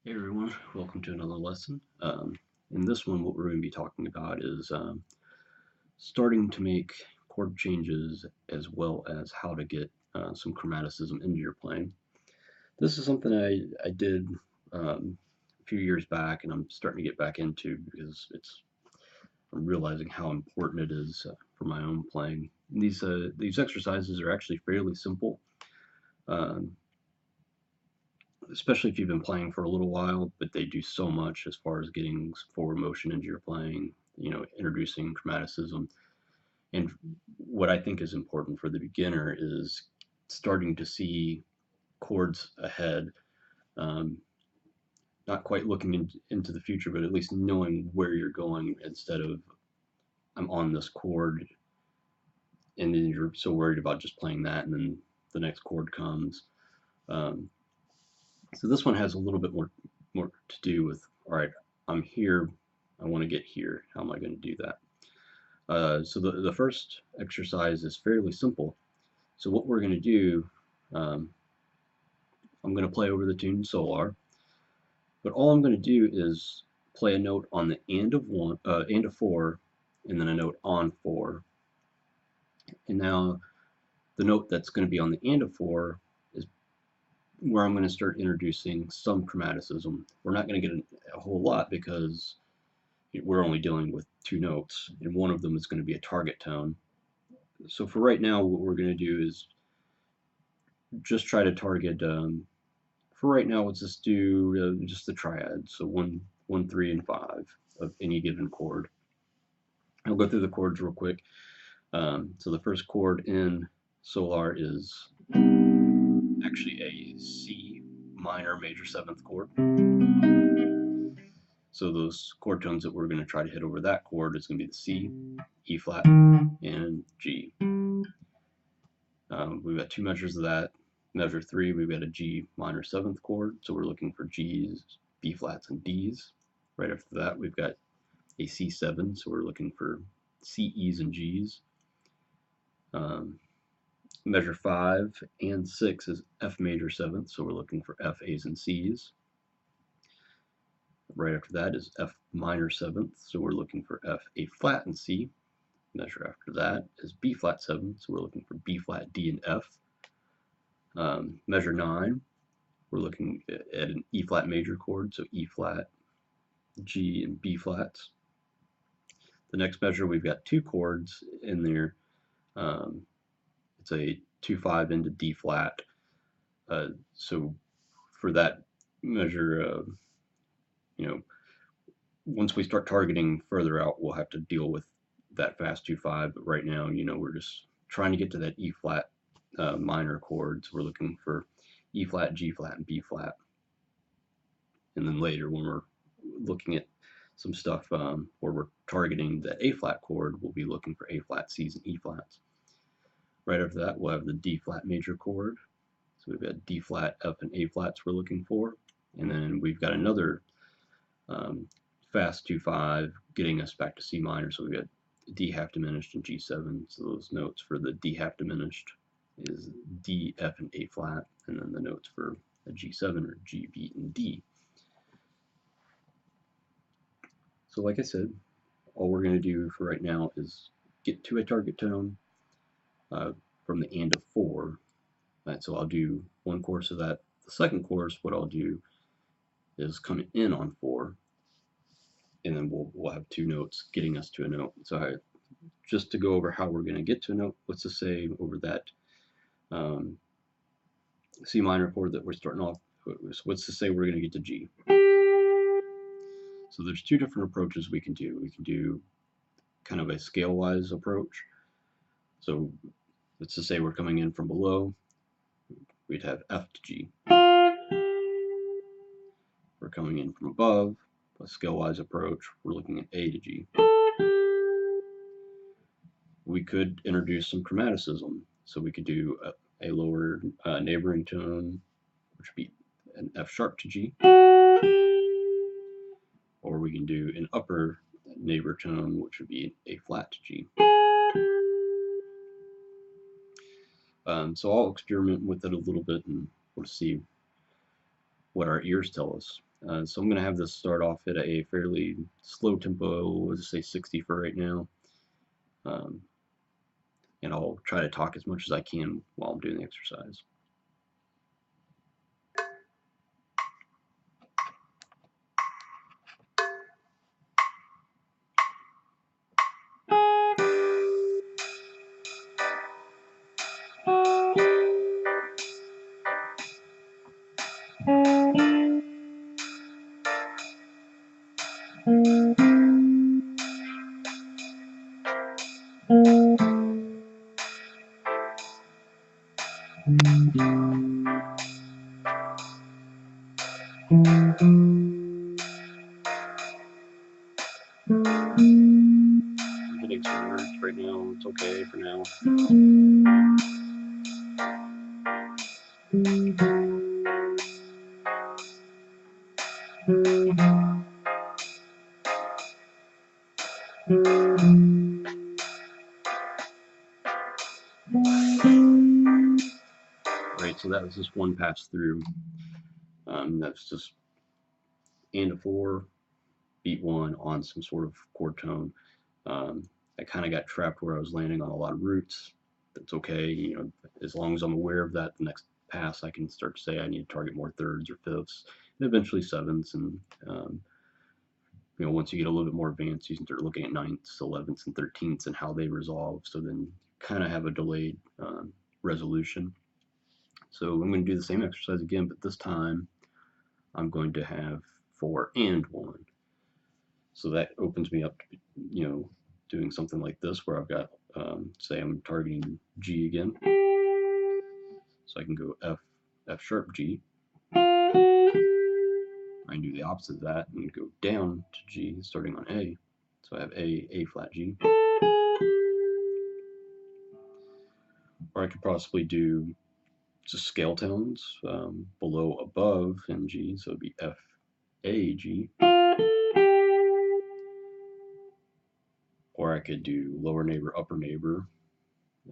Hey everyone, welcome to another lesson. In this one, what we're going to be talking about is starting to make chord changes as well as how to get some chromaticism into your playing. This is something I did a few years back, and I'm starting to get back into because I'm realizing how important it is for my own playing. These exercises are actually fairly simple. Um, Especially if you've been playing for a little while, but they do so much as far as getting forward motion into your playing, introducing chromaticism. And what I think is important for the beginner is starting to see chords ahead, um, not quite looking into the future, but at least knowing where you're going instead of I'm on this chord and then you're so worried about just playing that and then the next chord comes. Um, So this one has a little bit more to do with, all right, I'm here, I want to get here. How am I going to do that? So the first exercise is fairly simple. So what we're going to do, um, I'm going to play over the tune Solar, but all I'm going to do is play a note on the and of four, and then a note on four. And now the note that's going to be on the and of four is where I'm going to start introducing some chromaticism. We're not going to get a whole lot because we're only dealing with two notes, and one of them is going to be a target tone. So for right now, what we're going to do is just try to target. For right now, let's just do just the triad. So 1, 3, and 5 of any given chord. I'll go through the chords real quick. So the first chord in Solar is actually a C minor major seventh chord. So those chord tones that we're going to try to hit over that chord is going to be the C, E flat, and G. We've got two measures of that. Measure 3, we've got a G minor seventh chord, so we're looking for G's, B flats, and D's. Right after that, we've got a C7, so we're looking for C, E's, and G's. Measure 5 and 6 is F major seventh, so we're looking for F, A's, and C's. Right after that is F minor seventh, so we're looking for F, A flat, and C. Measure after that is B flat seventh, so we're looking for B flat, D, and F. Measure 9, we're looking at an E flat major chord, so E flat, G, and B flats. The next measure, we've got two chords in there. It's a 2-5 into D flat. So for that measure, once we start targeting further out, we'll have to deal with that fast 2-5. But right now, we're just trying to get to that E flat minor chords. We're looking for E flat, G flat, and B flat. And then later, when we're looking at some stuff where we're targeting the A flat chord, we'll be looking for A flat, C's, and E flats. Right after that, we'll have the D flat major chord. So we've got D flat, F, and A flats we're looking for. And then we've got another fast 2-5 getting us back to C minor. So we've got D half diminished and G7. So those notes for the D half diminished is D, F, and A flat. And then the notes for a G7 are G, B, and D. So like I said, all we're going to do for right now is get to a target tone from the and of 4. Right, so I'll do one chorus of that. The second chorus, what I'll do is come in on 4, and then we'll have two notes getting us to a note. So just to go over how we're going to get to a note, let's just say over that C minor chord that we're starting off, so let's just say we're going to get to G. So there's two different approaches we can do. We can do kind of a scale-wise approach. So let's just say we're coming in from below. We'd have F to G. We're coming in from above, a scale-wise approach. We're looking at A to G. We could introduce some chromaticism. So we could do a lower neighboring tone, which would be an F sharp to G. Or we can do an upper neighbor tone, which would be an A flat to G. So I'll experiment with it a little bit and we'll see what our ears tell us. So I'm going to have this start off at a fairly slow tempo, let's say 60 for right now. Um, and I'll try to talk as much as I can while I'm doing the exercise. I'm getting some words right now. It's okay for now. Right, so that was just one pass through. That's just and a 4, beat 1 on some sort of chord tone. I kind of got trapped where I was landing on a lot of roots. That's okay, you know, as long as I'm aware of that, the next pass I can start to say I need to target more thirds or fifths, and eventually sevenths. And you know, once you get a little bit more advanced, you can start looking at ninths, 11ths, and 13ths and how they resolve. So then kind of have a delayed resolution. So I'm going to do the same exercise again, but this time I'm going to have 4 and 1. So that opens me up to, you know, doing something like this where I've got, say I'm targeting G again. So I can go F, F sharp, G. I can do the opposite of that and go down to G starting on A. So I have A flat, G. Or I could possibly do just scale tones below, above in G. So it'd be F, A, G. Or I could do lower neighbor, upper neighbor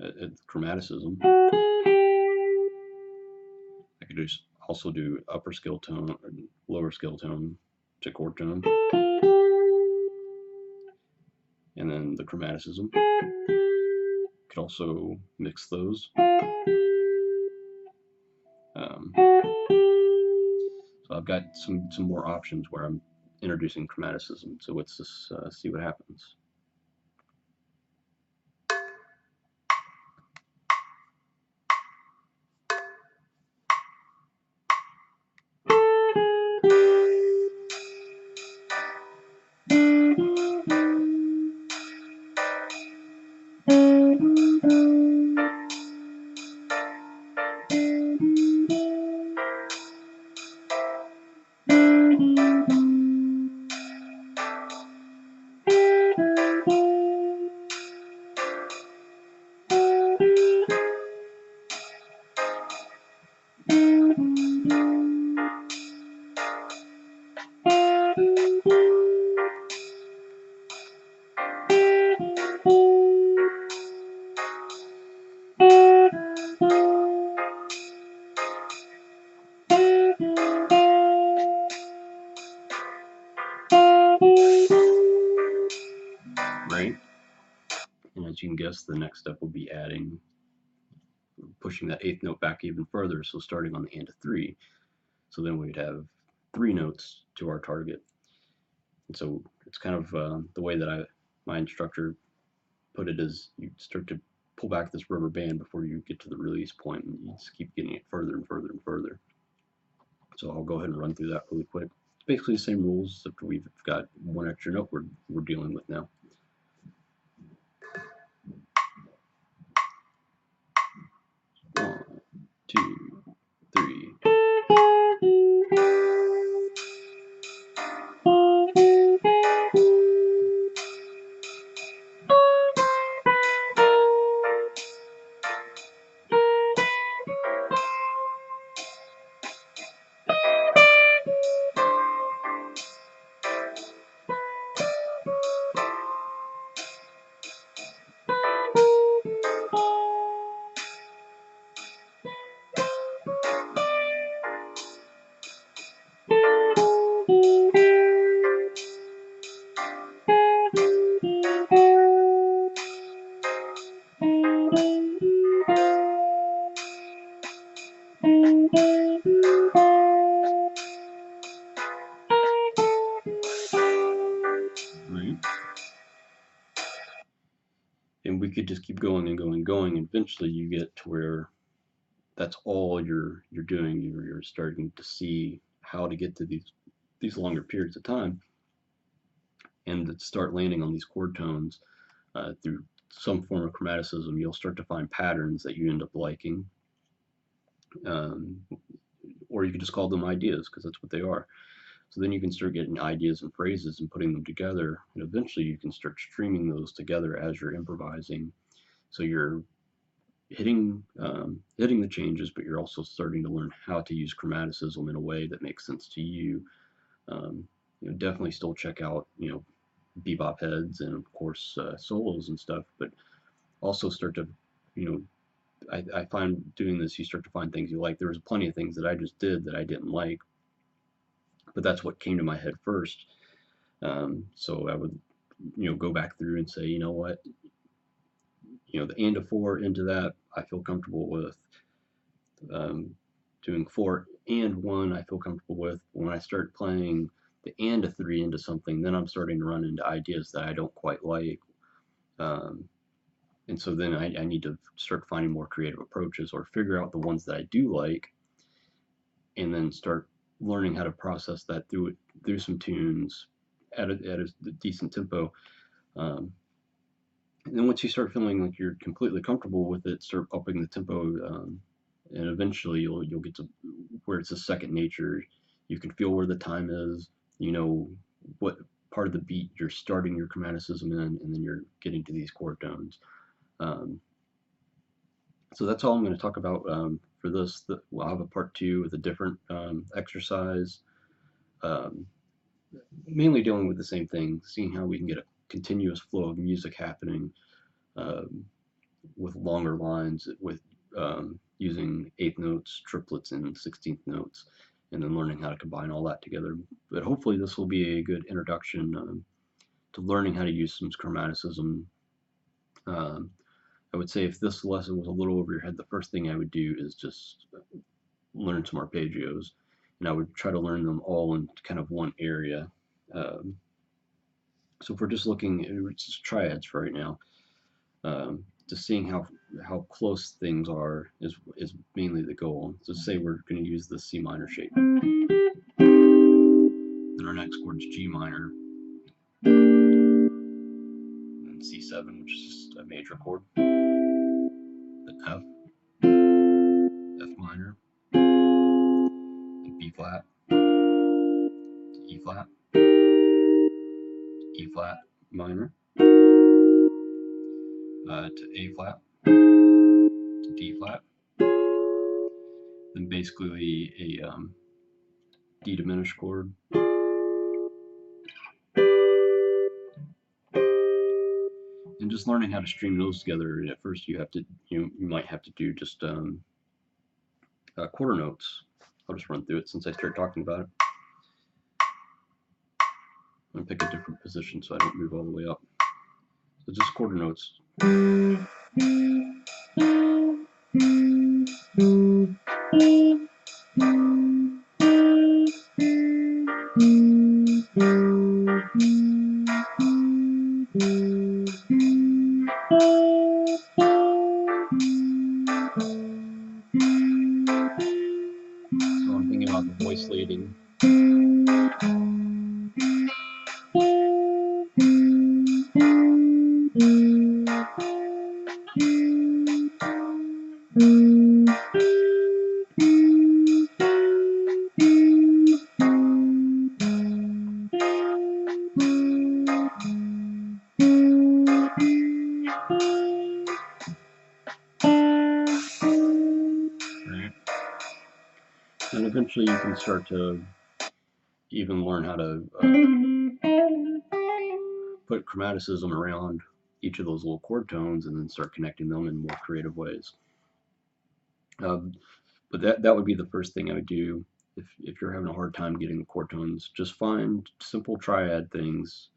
at chromaticism. I could just also do upper scale tone or lower scale tone to chord tone. And then the chromaticism. Could also mix those. So I've got some more options where I'm introducing chromaticism. So let's just see what happens. Right? And as you can guess, the next step will be adding, pushing that eighth note back even further. So starting on the and of 3. So then we'd have 3 notes to our target. And so it's kind of the way that my instructor put it is you start to pull back this rubber band before you get to the release point, and you just keep getting it further and further and further. So I'll go ahead and run through that really quick. It's basically the same rules, except we've got one extra note we're dealing with now. One, two, three. we could just keep going and going and going, and eventually you get to where that's all you're doing. You're starting to see how to get to these longer periods of time, and to start landing on these chord tones through some form of chromaticism. You'll start to find patterns that you end up liking, um, or you could just call them ideas, because that's what they are. So then you can start getting ideas and phrases and putting them together, and eventually you can start streaming those together as you're improvising. So you're hitting the changes, but you're also starting to learn how to use chromaticism in a way that makes sense to you. Definitely still check out bebop heads and of course solos and stuff, but also start to you know I find doing this, you start to find things you like. There was plenty of things that I just did that I didn't like, but that's what came to my head first. So I would go back through and say, you know what, the and of 4 into that I feel comfortable with. um, Doing 4 and 1 I feel comfortable with. When I start playing the and of 3 into something, then I'm starting to run into ideas that I don't quite like. And so then I need to start finding more creative approaches, or figure out the ones that I do like, and then start learning how to process that through some tunes at a decent tempo. And then once you start feeling like you're completely comfortable with it, start upping the tempo, and eventually you'll get to where it's a second nature. You can feel where the time is. You know what part of the beat you're starting your chromaticism in, and then you're getting to these chord tones. Um, so that's all I'm going to talk about for this. We'll have a part 2 with a different exercise, um, mainly dealing with the same thing, seeing how we can get a continuous flow of music happening, um, with longer lines, with using eighth notes, triplets, and 16th notes, and then learning how to combine all that together. But hopefully this will be a good introduction to learning how to use some chromaticism. Um, I would say if this lesson was a little over your head, the first thing I would do is just learn some arpeggios, and I would try to learn them all in kind of one area. Um, so if we're just looking at just triads for right now, just seeing how close things are is mainly the goal. So say we're going to use the C minor shape. Then our next chord is G minor, and C7, which is just a major chord. Then F, F minor, and B flat, E flat, E flat minor, to A flat, to D flat, then basically a D diminished chord, and just learning how to string those together. At first, you might have to do just quarter notes. I'll just run through it since I started talking about it. I'm going to pick a different position so I don't move all the way up. So just quarter notes. So I'm thinking about the voice leading. Right. And eventually you can start to even learn how to put chromaticism around each of those little chord tones, and then start connecting them in more creative ways. But that would be the first thing I would do if you're having a hard time getting the chord tones. Just find simple triad things.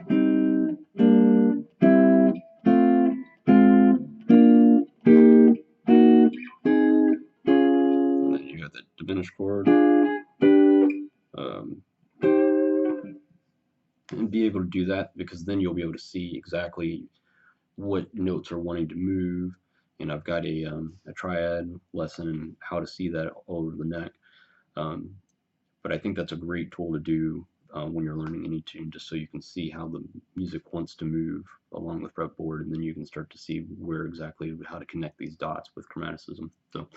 And then you got the diminished chord. And be able to do that, because then you'll be able to see exactly what notes are wanting to move. And I've got a triad lesson and how to see that all over the neck. Um, but I think that's a great tool to do when you're learning any tune, just so you can see how the music wants to move along the fretboard, and then you can start to see where exactly how to connect these dots with chromaticism. So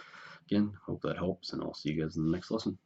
again, hope that helps, and I'll see you guys in the next lesson.